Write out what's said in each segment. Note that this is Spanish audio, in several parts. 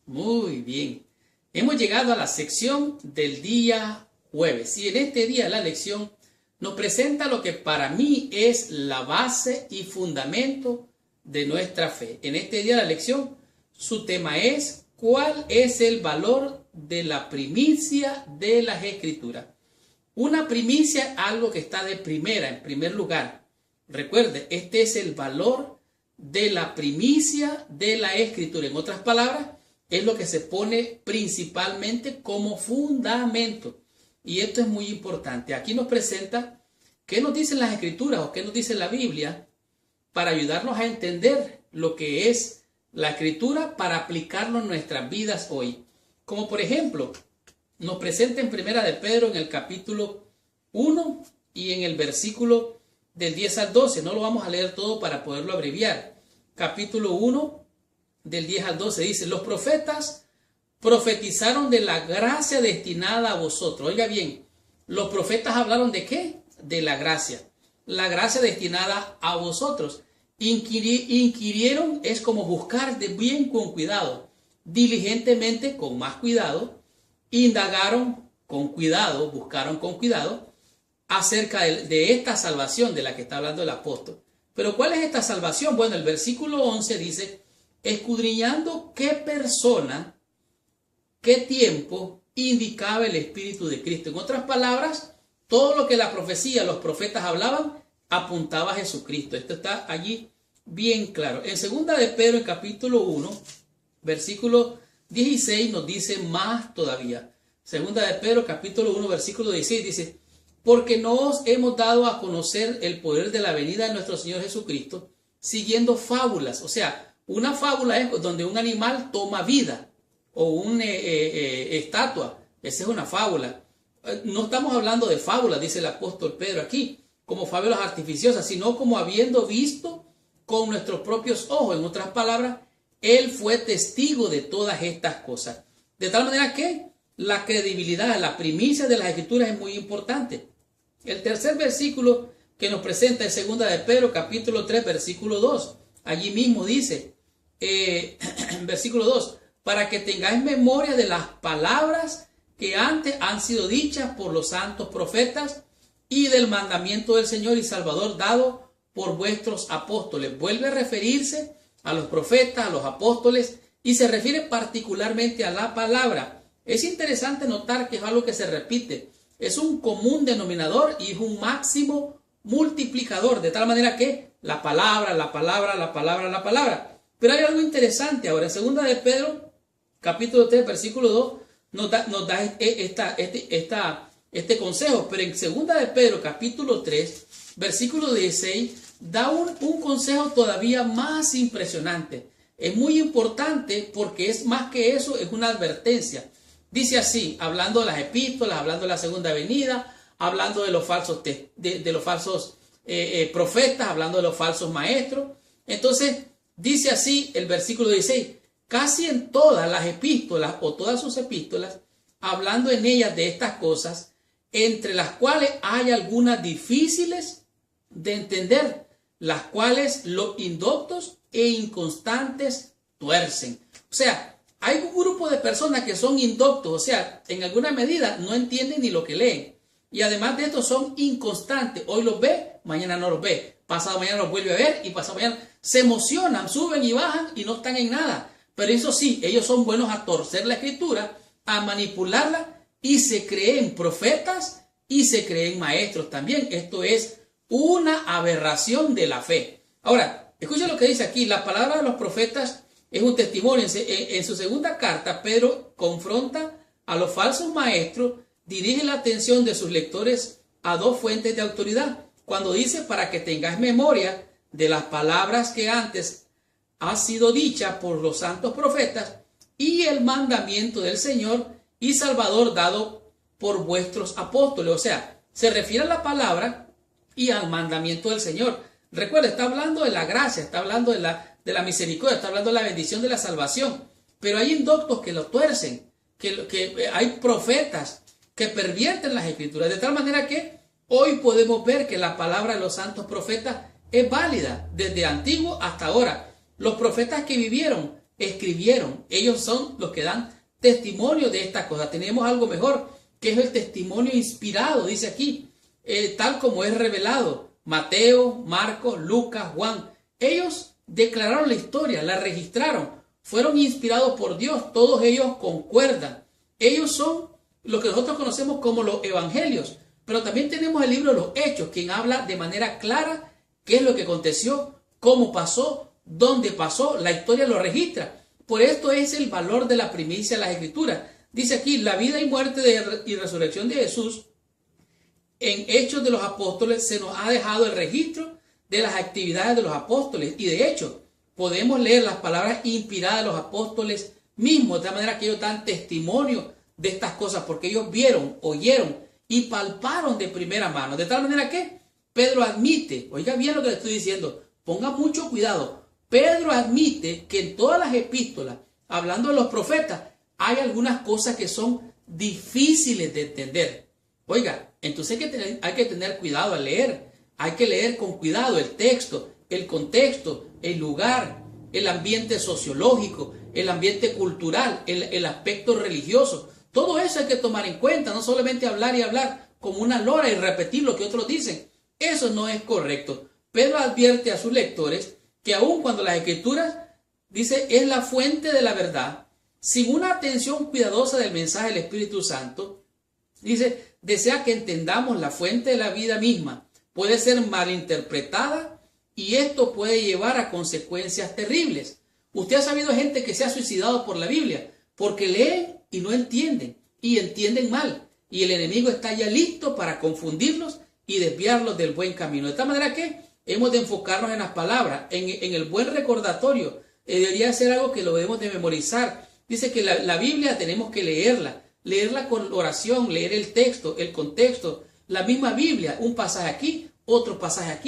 Muy bien. Hemos llegado a la sección del día jueves y en este día la lección nos presenta lo que para mí es la base y fundamento de nuestra fe. En este día la lección, su tema es ¿cuál es el valor de la primicia de las Escrituras? Una primicia es algo que está de primera, en primer lugar. Recuerde, este es el valor de la primicia de la Escritura. En otras palabras, es lo que se pone principalmente como fundamento. Y esto es muy importante. Aquí nos presenta qué nos dicen las Escrituras o qué nos dice la Biblia para ayudarnos a entender lo que es la Escritura para aplicarlo en nuestras vidas hoy. Como por ejemplo, nos presenta en Primera de Pedro en el capítulo 1 y en el versículo del 10 al 12. No lo vamos a leer todo para poderlo abreviar. Capítulo 1 del 10 al 12 dice: los profetas profetizaron de la gracia destinada a vosotros. Oiga bien, los profetas hablaron ¿de qué? De la gracia destinada a vosotros. Inquirieron es como buscar de bien con cuidado, diligentemente con más cuidado, indagaron con cuidado, buscaron con cuidado acerca de esta salvación de la que está hablando el apóstol. Pero ¿cuál es esta salvación? Bueno, el versículo 11 dice: escudriñando qué persona, qué tiempo indicaba el Espíritu de Cristo. En otras palabras, todo lo que la profecía, los profetas hablaban, apuntaba a Jesucristo. Esto está allí bien claro. En segunda de Pedro, en capítulo 1, versículo 16, nos dice más todavía. Segunda de Pedro, capítulo 1, versículo 16, dice: porque no os hemos dado a conocer el poder de la venida de nuestro Señor Jesucristo, siguiendo fábulas. O sea, una fábula es donde un animal toma vida, o una estatua. Esa es una fábula. No estamos hablando de fábulas, dice el apóstol Pedro aquí, como fábulas artificiosas, sino como habiendo visto con nuestros propios ojos. En otras palabras, Él fue testigo de todas estas cosas. De tal manera que la credibilidad, la primicia de las Escrituras es muy importante. El tercer versículo que nos presenta es segunda de Pedro, capítulo 3, versículo 2. Allí mismo dice, versículo 2, para que tengáis memoria de las palabras que antes han sido dichas por los santos profetas y del mandamiento del Señor y Salvador dado por vuestros apóstoles. Vuelve a referirse a los profetas, a los apóstoles, y se refiere particularmente a la palabra. Es interesante notar que es algo que se repite. Es un común denominador y es un máximo multiplicador, de tal manera que la palabra. Pero hay algo interesante ahora. En segunda de Pedro, capítulo 3, versículo 2, nos da este consejo. Pero en segunda de Pedro, capítulo 3, versículo 16, da un consejo todavía más impresionante. Es muy importante porque es más que eso, es una advertencia. Dice así, hablando de las epístolas, hablando de la segunda venida, hablando de los falsos, profetas, hablando de los falsos maestros. Entonces, dice así el versículo 16, casi en todas las epístolas o todas sus epístolas, hablando en ellas de estas cosas, entre las cuales hay algunas difíciles de entender, las cuales los indoctos e inconstantes tuercen. O sea, hay un grupo de personas que son indoctos, o sea, en alguna medida no entienden ni lo que leen. Y además de esto son inconstantes. Hoy los ve, mañana no los ve. Pasado mañana los vuelve a ver y pasado mañana se emocionan, suben y bajan y no están en nada. Pero eso sí, ellos son buenos a torcer la Escritura, a manipularla y se creen profetas y se creen maestros también. Esto es una aberración de la fe. Ahora, escuchen lo que dice aquí. La palabra de los profetas es un testimonio. En su segunda carta, Pedro confronta a los falsos maestros, dirige la atención de sus lectores a dos fuentes de autoridad. Cuando dice, para que tengáis memoria de las palabras que antes ha sido dicha por los santos profetas y el mandamiento del Señor y Salvador dado por vuestros apóstoles. O sea, se refiere a la palabra y al mandamiento del Señor. Recuerda, está hablando de la gracia, está hablando de la misericordia, está hablando de la bendición de la salvación. Pero hay indoctos que lo tuercen, que hay profetas que pervierten las Escrituras, de tal manera que hoy podemos ver que la palabra de los santos profetas es válida desde antiguo hasta ahora. Los profetas que vivieron escribieron. Ellos son los que dan testimonio de estas cosas. Tenemos algo mejor, que es el testimonio inspirado, dice aquí, tal como es revelado. Mateo, Marcos, Lucas, Juan. Ellos declararon la historia, la registraron, fueron inspirados por Dios, todos ellos concuerdan. Ellos son lo que nosotros conocemos como los evangelios, pero también tenemos el libro de los Hechos, quien habla de manera clara qué es lo que aconteció, cómo pasó, dónde pasó, la historia lo registra. Por esto es el valor de la primicia de las Escrituras. Dice aquí, la vida y muerte y resurrección de Jesús, en Hechos de los Apóstoles se nos ha dejado el registro de las actividades de los apóstoles, y de hecho podemos leer las palabras inspiradas de los apóstoles mismos, de tal manera que ellos dan testimonio de estas cosas, porque ellos vieron, oyeron y palparon de primera mano. De tal manera que Pedro admite, oiga bien lo que le estoy diciendo, ponga mucho cuidado, Pedro admite que en todas las epístolas, hablando de los profetas, hay algunas cosas que son difíciles de entender. Oiga, entonces hay que tener cuidado al leer, hay que leer con cuidado el texto, el contexto, el lugar, el ambiente sociológico, el ambiente cultural, el aspecto religioso. Todo eso hay que tomar en cuenta, no solamente hablar y hablar como una lora y repetir lo que otros dicen. Eso no es correcto. Pedro advierte a sus lectores que aun cuando las Escrituras, dice, es la fuente de la verdad, sin una atención cuidadosa del mensaje del Espíritu Santo, dice, desea que entendamos la fuente de la vida misma. Puede ser malinterpretada y esto puede llevar a consecuencias terribles. Usted ha sabido gente que se ha suicidado por la Biblia, porque leen y no entienden, y entienden mal, y el enemigo está ya listo para confundirlos y desviarlos del buen camino. De tal manera que hemos de enfocarnos en las palabras, en el buen recordatorio. Debería ser algo que lo debemos de memorizar. Dice que la Biblia tenemos que leerla con oración, leer el texto, el contexto, la misma Biblia, un pasaje aquí, otro pasaje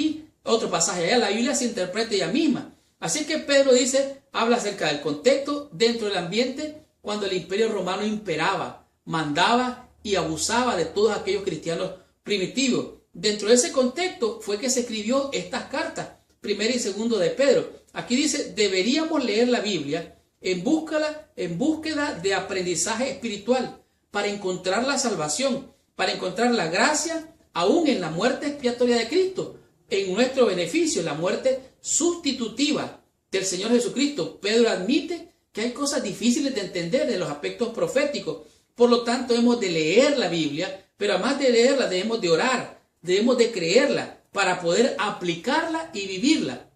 allá. La Biblia se interpreta ella misma. Así que Pedro dice, habla acerca del contexto dentro del ambiente cuando el imperio romano imperaba, mandaba y abusaba de todos aquellos cristianos primitivos. Dentro de ese contexto fue que se escribió estas cartas, primera y segunda de Pedro. Aquí dice, deberíamos leer la Biblia en búsqueda de aprendizaje espiritual, para encontrar la salvación, para encontrar la gracia, aún en la muerte expiatoria de Cristo, en nuestro beneficio, la muerte sustitutiva del Señor Jesucristo. Pedro admite que hay cosas difíciles de entender de los aspectos proféticos. Por lo tanto, hemos de leer la Biblia, pero además de leerla, debemos de orar, debemos de creerla para poder aplicarla y vivirla.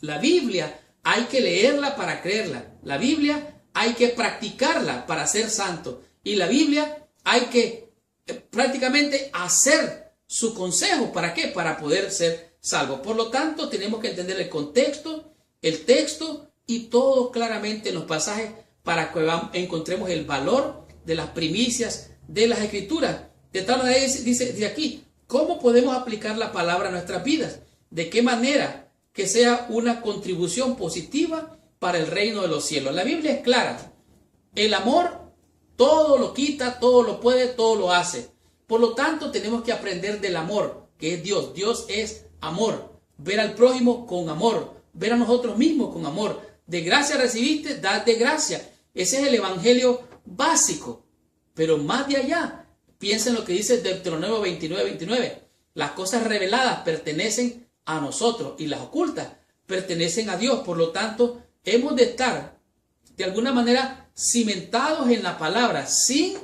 La Biblia hay que leerla para creerla. La Biblia hay que practicarla para ser santo. Y la Biblia hay que prácticamente hacer su consejo. ¿Para qué? Para poder ser salvo. Por lo tanto, tenemos que entender el contexto, el texto y todo claramente en los pasajes para que encontremos el valor de las primicias de las Escrituras. De tal manera, dice de aquí, ¿cómo podemos aplicar la palabra a nuestras vidas? ¿De qué manera? Que sea una contribución positiva para el reino de los cielos. La Biblia es clara. El amor todo lo quita, todo lo puede, todo lo hace. Por lo tanto, tenemos que aprender del amor, que es Dios. Dios es amor. Ver al prójimo con amor. Ver a nosotros mismos con amor. De gracia recibiste, dad de gracia. Ese es el evangelio básico. Pero más de allá, piensa en lo que dice Deuteronomio 29:29. Las cosas reveladas pertenecen a nosotros y las ocultas pertenecen a Dios. Por lo tanto, hemos de estar de alguna manera cimentados en la palabra, sin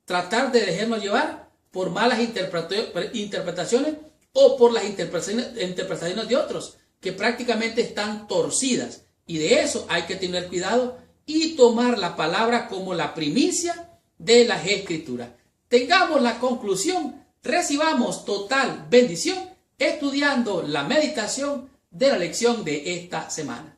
tratar de dejarnos llevar por malas interpretaciones o por las interpretaciones de otros, que prácticamente están torcidas. Y de eso hay que tener cuidado y tomar la palabra como la primicia de las Escrituras. Tengamos la conclusión, recibamos total bendición estudiando la meditación de la lección de esta semana.